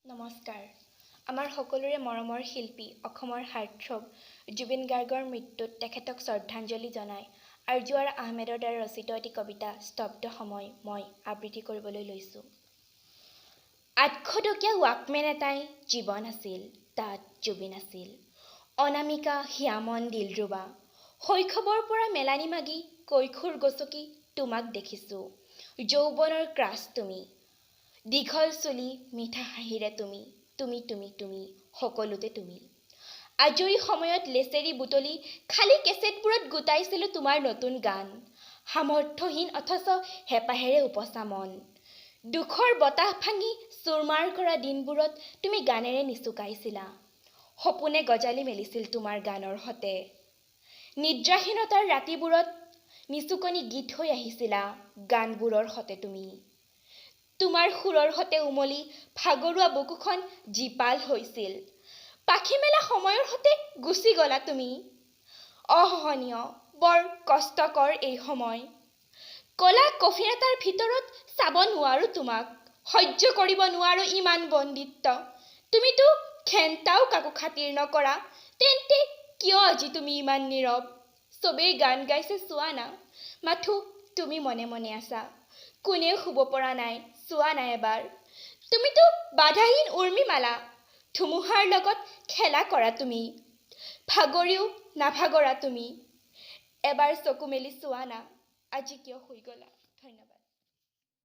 নমস্কাৰ। আমাৰ সকলোৰে মৰমৰ শিল্পী অসমৰ হাৰ্টথ্ৰব জুবিন গাৰ্গৰ মৃত্যুত তেখেতক শ্ৰদ্ধাঞ্জলি জনাই আৰজু আৰ আহমেদৰ দ্বাৰা ৰচিত এটি কবিতা স্তব্ধ সময় মই আবৃত্তি কৰিবলৈ লৈছোঁ। 800টকীয়া ৱাকমেন এটাই জীৱন আছিল, তাত জুবিন আছিল। অনামিকা হিয়ামন দিলৰুবা, শৈশৱৰ পৰা মেলানি মাগি কৈশোৰ গচকি তোমাক দেখিছোঁ। যৌৱনৰ ক্ৰাছ তুমি, দীঘল চুলি মিঠা হাঁহিৰে তুমি সকলোতে তুমি। আজৰি সময়ত লেচেৰি বুটলি খালী কেছেটবোৰত গোটাইছিলোঁ তোমাৰ নতুন গান। সামৰ্থ্যহীন অথচ হেঁপাহেৰে উপচা মন। দুখৰ বতাহ ভাঙি চুৰমাৰ কৰা দিনবোৰত তুমি গানেৰে নিচুকাইছিলা। সপোনে গজালি মেলিছিল তোমাৰ গানৰ সতে। নিদ্ৰাহীনতাৰ ৰাতিবোৰত নিচুকনি গীত হৈ আহিছিলা গানবোৰৰ সতে তুমি। তোমাৰ সুৰৰ সতে উমলি ভাগৰুৱা বুকুখন জীপাল হৈছিল। পাখি মেলা সময়ৰ সতে গুচি গলা তুমি। অসহনীয়, বৰ কষ্টকৰ এই সময়। কলা কফিন এটাৰ ভিতৰত চাব নোৱাৰো তোমাক, সহ্য কৰিব নোৱাৰো ইমান বন্দিত্ব। তুমিতো ঘেণ্টাও কাকো খাতিৰ নকৰা, তেন্তে কিয় আজি তুমি ইমান নীৰৱ? চবেই গান গাইছে চোৱা না, মাথো তুমি মনে মনে আছা। কোনেও শুব পৰা নাই, চোৱা নাই এবাৰ। তুমিতো বাধাহীন উৰ্মিমালা, ধুমুহাৰ লগত খেলা কৰা তুমি। ভাগৰিও নাভাগৰা তুমি। এবাৰ চকু মেলি চোৱা না, আজি কিয় শুই গলা?